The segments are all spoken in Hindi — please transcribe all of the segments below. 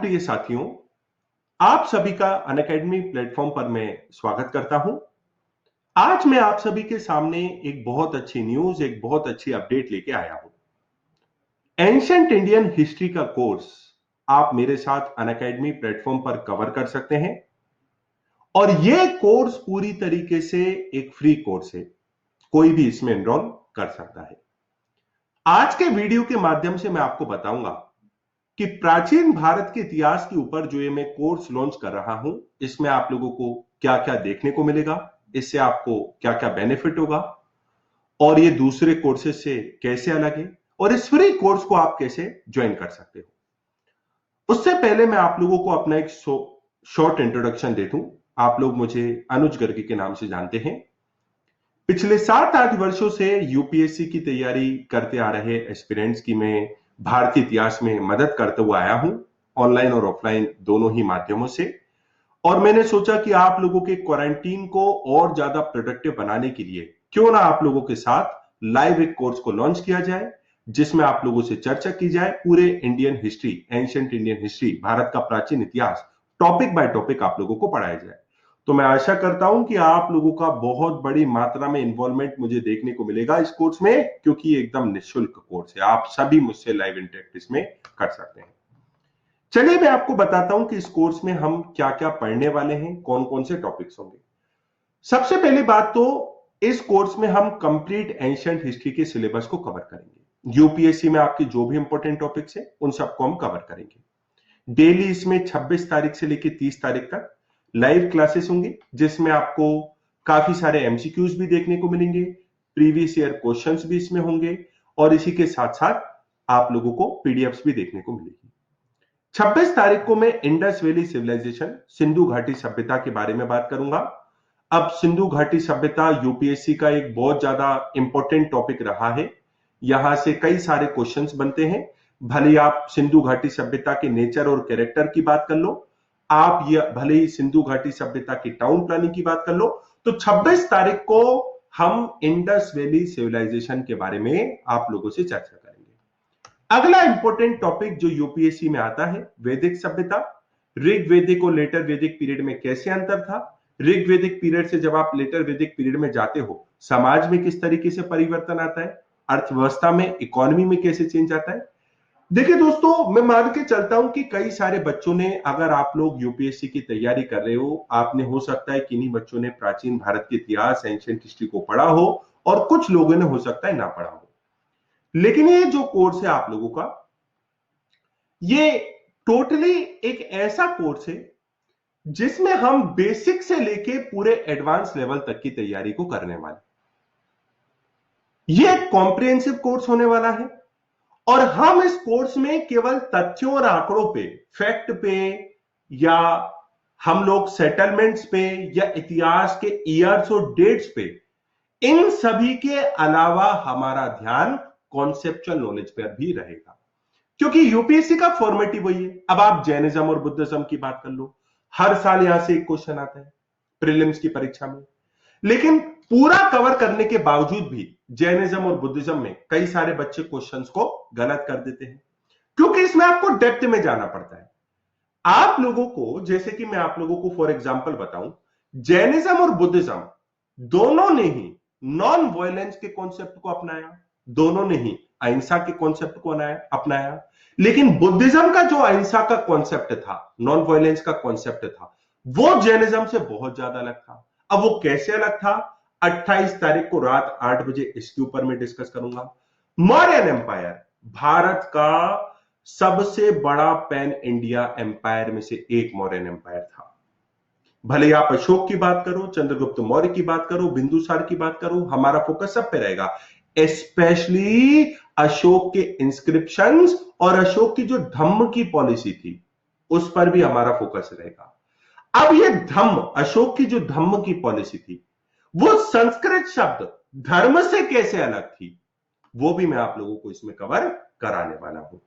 प्रिय साथियों, आप सभी का अनअकैडमी प्लेटफॉर्म पर मैं स्वागत करता हूं। आज मैं आप सभी के सामने एक बहुत अच्छी न्यूज, एक बहुत अच्छी अपडेट लेके आया हूं। एंशिएंट इंडियन हिस्ट्री का कोर्स आप मेरे साथ अनअकैडमी प्लेटफॉर्म पर कवर कर सकते हैं और यह कोर्स पूरी तरीके से एक फ्री कोर्स है। कोई भी इसमें एनरोल कर सकता है। आज के वीडियो के माध्यम से मैं आपको बताऊंगा कि प्राचीन भारत के इतिहास के ऊपर जो ये मैं कोर्स लॉन्च कर रहा हूं, इसमें आप लोगों को क्या क्या देखने को मिलेगा, इससे आपको क्या क्या बेनिफिट होगा और ये दूसरे कोर्सेज से कैसे अलग है और इस फ्री कोर्स को आप कैसे ज्वाइन कर सकते हो। उससे पहले मैं आप लोगों को अपना एक शॉर्ट इंट्रोडक्शन दे दूं। आप लोग मुझे अनुज गर्गी के नाम से जानते हैं। पिछले 7-8 वर्षों से यूपीएससी की तैयारी करते आ रहे एस्पिरेंट्स की मैं भारतीय इतिहास में मदद करते हुए आया हूं, ऑनलाइन और ऑफलाइन दोनों ही माध्यमों से। और मैंने सोचा कि आप लोगों के क्वारंटीन को और ज्यादा प्रोडक्टिव बनाने के लिए क्यों ना आप लोगों के साथ लाइव एक कोर्स को लॉन्च किया जाए, जिसमें आप लोगों से चर्चा की जाए पूरे Indian history, ancient Indian history, Bharat का प्राचीन इतिहास, टॉपिक बाय टॉपिक आप लोगों को पढ़ाया जाए। तो मैं आशा करता हूं कि आप लोगों का बहुत बड़ी मात्रा में इन्वॉल्वमेंट मुझे देखने को मिलेगा इस कोर्स में, क्योंकि ये एकदम निःशुल्क कोर्स है। आप सभी मुझसे लाइव इंटरेक्ट इसमें कर सकते हैं। चलिए मैं आपको बताता हूं कि इस कोर्स में हम क्या क्या पढ़ने वाले हैं, कौन कौन से टॉपिक्स होंगे। सबसे पहली बात तो इस कोर्स में हम कंप्लीट एंशिएंट हिस्ट्री के सिलेबस को कवर करेंगे। यूपीएससी में आपके जो भी इंपॉर्टेंट टॉपिक्स हैं उन सबको हम कवर करेंगे। डेली इसमें 26 तारीख से लेकर 30 तारीख तक लाइव क्लासेस होंगे, जिसमें आपको काफी सारे एमसीक्यूज भी देखने को मिलेंगे, प्रीवियस ईयर क्वेश्चंस भी इसमें होंगे और इसी के साथ साथ आप लोगों को पीडीएफ्स भी देखने को मिलेगी। 26 तारीख को मैं इंडस वैली सिविलाइजेशन, सिंधु घाटी सभ्यता के बारे में बात करूंगा। अब सिंधु घाटी सभ्यता यूपीएससी का एक बहुत ज्यादा इंपॉर्टेंट टॉपिक रहा है। यहां से कई सारे क्वेश्चंस बनते हैं। भले आप सिंधु घाटी सभ्यता के नेचर और कैरेक्टर की बात कर लो, आप ये भले ही सिंधु घाटी सभ्यता की टाउन प्लानिंग की बात कर लो, तो 26 तारीख को हम इंडस वैली सिविलाइजेशन के बारे में आप लोगों से चर्चा करेंगे। अगला इंपॉर्टेंट टॉपिक जो यूपीएससी में आता है, वैदिक सभ्यता। ऋग्वैदिक और लेटर वैदिक पीरियड में कैसे अंतर था, ऋग्वैदिक पीरियड से जब आप लेटर वैदिक पीरियड में जाते हो, समाज में किस तरीके से परिवर्तन आता है, अर्थव्यवस्था में, इकोनॉमी में कैसे चेंज आता है। देखिए दोस्तों, मैं मान के चलता हूं कि कई सारे बच्चों ने, अगर आप लोग यूपीएससी की तैयारी कर रहे हो, आपने हो सकता है कि इन्हीं बच्चों ने प्राचीन भारत के इतिहास, एंशिएंट हिस्ट्री को पढ़ा हो और कुछ लोगों ने हो सकता है ना पढ़ा हो। लेकिन ये जो कोर्स है आप लोगों का, ये टोटली एक ऐसा कोर्स है जिसमें हम बेसिक से लेके पूरे एडवांस लेवल तक की तैयारी को करने वाले। ये एक कॉम्प्रिहेंसिव कोर्स होने वाला है और हम इस कोर्स में केवल तथ्यों और आंकड़ों पे, फैक्ट पे, या हम लोग सेटलमेंट्स पे, या इतिहास के ईयर्स और डेट्स पे, इन सभी के अलावा हमारा ध्यान कॉन्सेप्चुअल नॉलेज पर भी रहेगा, क्योंकि यूपीएससी का फॉर्मेट ही वही है। अब आप जैनिज्म और बुद्धिज्म की बात कर लो, हर साल यहां से एक क्वेश्चन आता है प्रीलिम्स की परीक्षा में। लेकिन पूरा कवर करने के बावजूद भी जैनिज्म और बुद्धिज्म में कई सारे बच्चे क्वेश्चंस को गलत कर देते हैं, क्योंकि इसमें आपको डेप्थ में जाना पड़ता है। आप लोगों को, जैसे कि मैं आप लोगों को फॉर एग्जांपल बताऊं, जैनिज्म और बुद्धिज्म दोनों ने ही नॉन वायलेंस के कॉन्सेप्ट को अपनाया, दोनों ने ही अहिंसा के कॉन्सेप्ट को अपनाया। लेकिन बुद्धिज्म का जो अहिंसा का कॉन्सेप्ट था, नॉन वायलेंस का कॉन्सेप्ट था, वो जैनिज्म से बहुत ज्यादा अलग था। अब वो कैसे अलग था, 28 तारीख को रात 8 बजे इसके ऊपर मैं डिस्कस करूंगा। मौर्यन एम्पायर भारत का सबसे बड़ा पैन इंडिया एम्पायर में से एक मौर्यन एम्पायर था। भले आप अशोक की बात करो, चंद्रगुप्त मौर्य की बात करो, बिंदुसार की बात करो, हमारा फोकस सब पे रहेगा। स्पेशली अशोक के इंस्क्रिप्शंस और अशोक की जो धम्म की पॉलिसी थी, उस पर भी हमारा फोकस रहेगा। अब ये धम्म, अशोक की जो धम्म की पॉलिसी थी, वो संस्कृत शब्द धर्म से कैसे अलग थी, वो भी मैं आप लोगों को इसमें कवर कराने वाला हूं।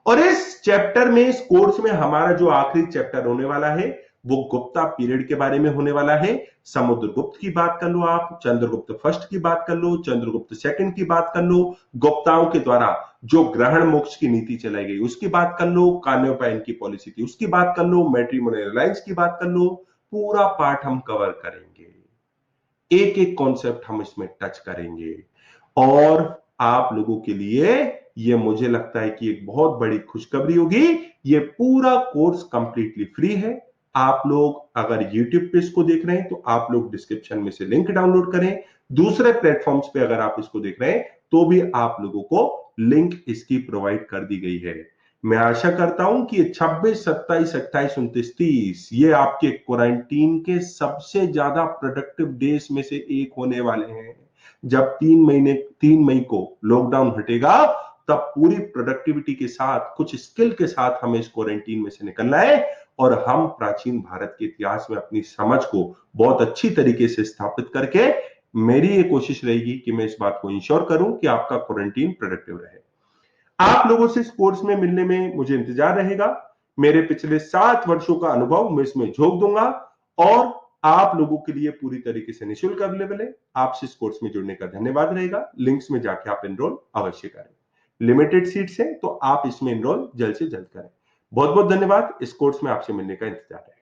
और इस चैप्टर में, इस कोर्स में हमारा जो आखिरी चैप्टर होने वाला है, वो गुप्ता पीरियड के बारे में होने वाला है। समुद्रगुप्त की बात कर लो, आप चंद्रगुप्त फर्स्ट की बात कर लो, चंद्रगुप्त सेकंड की बात कर लो, गुप्ताओं के द्वारा जो ग्रहण मोक्ष की नीति चलाई गई उसकी बात कर लो, कान्योपायन की पॉलिसी थी उसकी बात कर लो, मैट्रिमोनियल अलायंस की बात कर लो। पूरा पार्ट हम कवर करेंगे, एक एक कॉन्सेप्ट हम इसमें टच करेंगे। और आप लोगों के लिए ये मुझे लगता है कि एक बहुत बड़ी खुशखबरी होगी। ये पूरा कोर्स कंप्लीटली फ्री है। आप लोग अगर YouTube पे इसको देख रहे हैं तो आप लोग डिस्क्रिप्शन में से लिंक डाउनलोड करें। दूसरे प्लेटफॉर्म्स पे अगर आप इसको देख रहे हैं तो भी आप लोगों को लिंक इसकी प्रोवाइड कर दी गई है। मैं आशा करता हूं कि 26, 27, 28, 29, 30 ये आपके क्वारंटीन के सबसे ज्यादा प्रोडक्टिव डेज में से एक होने वाले हैं। जब 3 मई को लॉकडाउन हटेगा तब पूरी प्रोडक्टिविटी के साथ, कुछ स्किल के साथ हमें इस क्वारंटीन में से निकलना है और हम प्राचीन भारत के इतिहास में अपनी समझ को बहुत अच्छी तरीके से स्थापित करके, मेरी ये कोशिश रहेगी कि मैं इस बात को इंश्योर करूं कि आपका क्वारंटीन प्रोडक्टिव रहे। आप लोगों से इस कोर्स में मिलने में मुझे इंतजार रहेगा। मेरे पिछले 7 वर्षों का अनुभव मैं इसमें झोंक दूंगा और आप लोगों के लिए पूरी तरीके से निःशुल्क अवेलेबल है। आपसे इस कोर्स में जुड़ने का धन्यवाद रहेगा। लिंक्स में जाके आप एनरोल अवश्य करें। लिमिटेड सीट्स हैं तो आप इसमें एनरोल जल्द से जल्द करें। बहुत बहुत धन्यवाद। इस कोर्स में आपसे मिलने का इंतजार है।